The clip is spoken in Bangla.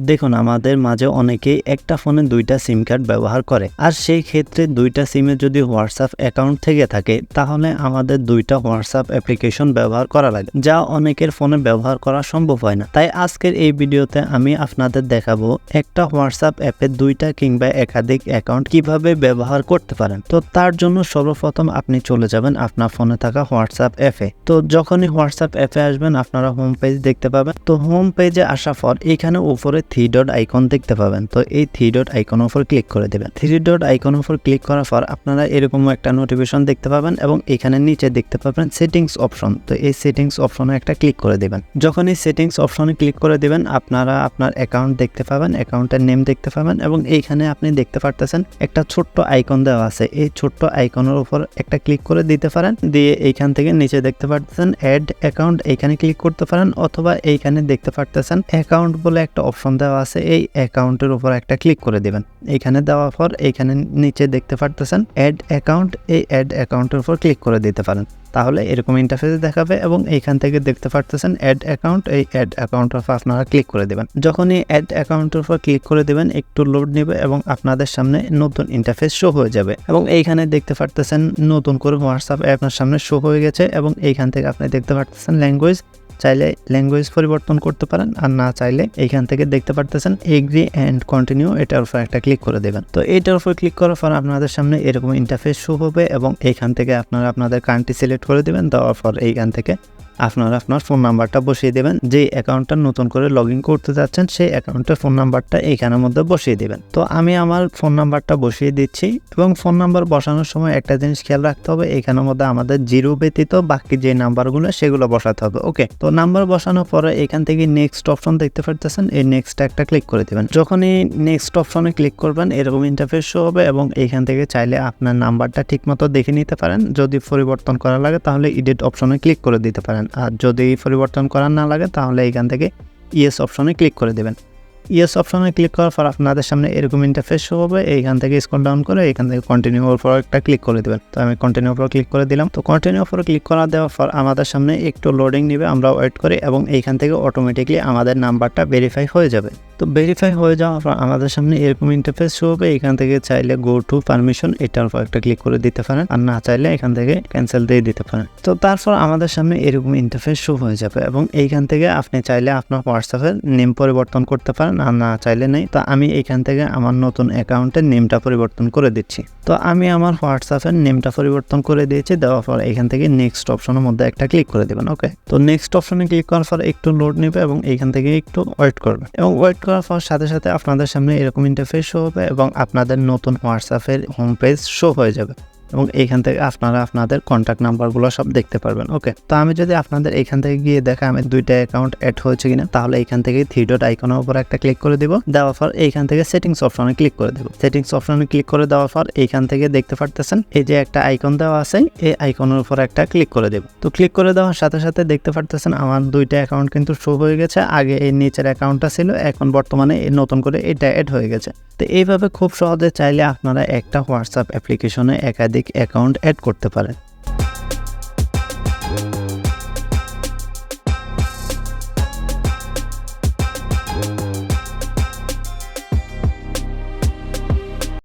দেখুন আমাদের মাঝে অনেকেই একটা ফোনে দুইটা সিম কার্ড ব্যবহার করে, আর সেই ক্ষেত্রে দুইটা সিমে যদি হোয়াটসঅ্যাপ অ্যাকাউন্ট থেকে থাকে তাহলে আমাদের দুইটা হোয়াটসঅ্যাপ অ্যাপ্লিকেশন ব্যবহার করা লাগে, যা অনেকের ফোনে ব্যবহার করা সম্ভব হয় না। তাই আজকের এই ভিডিওতে আমি আপনাদের দেখাবো একটা হোয়াটসঅ্যাপ অ্যাপে দুইটা কিংবা একাধিক অ্যাকাউন্ট কিভাবে ব্যবহার করতে পারেন। তো তার জন্য সর্বপ্রথম আপনি চলে যাবেন আপনার ফোনে থাকা হোয়াটসঅ্যাপ অ্যাপে। তো যখনই হোয়াটসঅ্যাপ অ্যাপে আসবেন আপনারা হোম পেজ দেখতে পাবেন। তো হোম পেজে আসার পর এখানে উপরে 3 ডট আইকন দেখতে পাবেন। তো এই 3 ডট আইকনের উপর ক্লিক করে দেবেন। 3 ডট আইকনের উপর ক্লিক করার পর আপনারা এরকম একটা নোটিফিকেশন দেখতে পাবেন এবং এখানে নিচে দেখতে পাবেন সেটিংস অপশন। তো এই সেটিংস অপশনে একটা ক্লিক করে দেবেন। যখন এই সেটিংস অপশনে ক্লিক করে দিবেন আপনারা আপনার অ্যাকাউন্ট দেখতে পাবেন, অ্যাকাউন্টের নেম দেখতে পাবেন এবং এইখানে আপনি দেখতে পারতেছেন একটা ছোট্ট আইকন দেওয়া আছে। এই ছোট্ট আইকনের উপর একটা ক্লিক করে দিতে পারেন, দিয়ে এইখান থেকে নিচে দেখতে পারতেছেন অ্যাড অ্যাকাউন্ট, এইখানে ক্লিক করতে পারেন, অথবা এইখানে দেখতে পারতেছেন অ্যাকাউন্ট বলে একটা অপশন দেওয়া আছে, এই অ্যাকাউন্টের উপর একটা ক্লিক করে দিবেন। এইখানে দেওয়ার পর এইখানে নিচে দেখতে পারতেছেন অ্যাড অ্যাকাউন্ট, এই অ্যাড অ্যাকাউন্টের উপর ক্লিক করে দিতে পারেন। তাহলে এরকম ইন্টারফেস দেখাবে এবং এইখান থেকে দেখতে পারতেছেন অ্যাড অ্যাকাউন্ট, এই অ্যাড অ্যাকাউন্টের উপর আপনারা ক্লিক করে দেবেন। যখনই অ্যাড অ্যাকাউন্টের উপর ক্লিক করে দেবেন একটু লোড নেবে এবং আপনাদের সামনে নতুন ইন্টারফেস শো হয়ে যাবে এবং এইখানে দেখতে পারতেছেন নতুন করে হোয়াটসঅ্যাপ আপনার সামনে শো হয়ে গেছে এবং এইখান থেকে আপনি দেখতে পারতেছেন ল্যাঙ্গুয়েজ, চাইলে ল্যাঙ্গুয়েজ পরিবর্তন করতে পারেন, আর না চাইলে এইখান থেকে দেখতে পারতেছেন এগ্রি অ্যান্ড কন্টিনিউ, এটার উপর একটা ক্লিক করে দেবেন। তো এটার উপর ক্লিক করার পর আপনাদের সামনে এরকম ইন্টারফেস শো হবে এবং এইখান থেকে আপনারা আপনাদের কান্ট্রি সিলেক্ট করে দেবেন। দেওয়ার পর এইখান থেকে আপনারা আপনার ফোন নাম্বারটা বসিয়ে দেবেন। যে অ্যাকাউন্টটা নতুন করে লগ ইন করতে যাচ্ছেন সেই অ্যাকাউন্টের ফোন নাম্বারটা এইখানের মধ্যে বসিয়ে দেবেন। তো আমি আমার ফোন নাম্বারটা বসিয়ে দিচ্ছি এবং ফোন নাম্বার বসানোর সময় একটা জিনিস খেয়াল রাখতে হবে, এইখানের মধ্যে আমাদের জিরো ব্যতীত বাকি যে নাম্বারগুলো সেগুলো বসাতে হবে। ওকে, তো নাম্বার বসানোর পরে এখান থেকে নেক্সট অপশন দেখতে পারতেছেন, এই নেক্সট একটা ক্লিক করে দেবেন। যখনই নেক্সট অপশনে ক্লিক করবেন এরকম ইন্টারফেস শো হবে এবং এইখান থেকে চাইলে আপনার নাম্বারটা ঠিকমতো দেখে নিতে পারেন। যদি পরিবর্তন করা লাগে তাহলে এডিট অপশনে ক্লিক করে দিতে পারেন, আর যদি পরিবর্তন করার না লাগে তাহলে এইখান থেকে ইয়েস অপশনে ক্লিক করে দেবেন। ইয়েস অপশনে ক্লিক করার পর আপনাদের সামনে এরকম ইন্টারফেস শো হবে। এইখান থেকে স্ক্রল ডাউন করে এখান থেকে কন্টিনিউ উপর একটা ক্লিক করে দেবেন। তো আমি কন্টিনিউ উপর ক্লিক করে দিলাম। তো কন্টিনিউ উপর ক্লিক করা দেওয়ার পর আমাদের সামনে একটু লোডিং নেবে, আমরা ওয়েট করি এবং এইখান থেকে অটোমেটিকলি আমাদের নাম্বারটা ভেরিফাই হয়ে যাবে। তো ভেরিফাই হয়ে যাওয়ার পর আমাদের সামনে এরকম ইন্টারফেস শো হবে। এখান থেকে চাইলে গো টু পারমিশন, এটার উপর একটা ক্লিক করে দিতে পারেন, আর না চাইলে এখান থেকে ক্যান্সেল দিয়ে দিতে পারেন। তো তারপর আমাদের সামনে এরকম ইন্টারফেস শো হয়ে যাবে এবং এইখান থেকে আপনি চাইলে আপনার হোয়াটসঅ্যাপের নেম পরিবর্তন করতে পারেন, আর না চাইলে নেই। তো আমি এইখান থেকে আমার নতুন অ্যাকাউন্টের নেমটা পরিবর্তন করে দিচ্ছি। তো আমি আমার হোয়াটসঅ্যাপের নেমটা পরিবর্তন করে দিয়েছি। দেওয়ার পর এখান থেকে নেক্সট অপশনের মধ্যে একটা ক্লিক করে দেবেন। ওকে, তো নেক্সট অপশনে ক্লিক করার পর একটু লোড নেবে এবং এইখান থেকে একটু ওয়েট করবে এবং ওয়েট করার পর সাথে সাথে আপনাদের সামনে এরকম ইন্টারফেস শো হবে এবং আপনাদের নতুন হোয়াটসঅ্যাপের হোম পেজ শো হয়ে যাবে এবং এইখান থেকে আপনারা আপনাদের কন্ট্যাক্ট নাম্বারগুলো সব দেখতে পারবেন। ওকে, তো আমি যদি আপনাদের এইখান থেকে গিয়ে দেখা আমি দুইটা অ্যাকাউন্ট অ্যাড হয়েছে কিনা, তাহলে এইখান থেকে 3 ডট আইকনের উপর একটা ক্লিক করে দিব। দেওয়ার পর এইখান থেকে সেটিংস অপশনে ক্লিক করে দেব। সেটিংস অপশনে ক্লিক করে দেওয়ার পর এইখান থেকে দেখতে পারতেছেন এই যে একটা আইকন দেওয়া আছে, এই আইকনের উপর একটা ক্লিক করে দেব। তো ক্লিক করে দেওয়ার সাথে সাথে দেখতে পারতেছেন আমার দুইটা অ্যাকাউন্ট কিন্তু শো হয়ে গেছে। আগে এই নিচের অ্যাকাউন্টটা ছিল, এখন বর্তমানে নতুন করে এটা অ্যাড হয়ে গেছে। তো এইভাবে খুব সহজে চাইলে আপনারা একটা হোয়াটসঅ্যাপ অ্যাপ্লিকেশনে একাধিক অ্যাকাউন্ট অ্যাড করতে পারেন।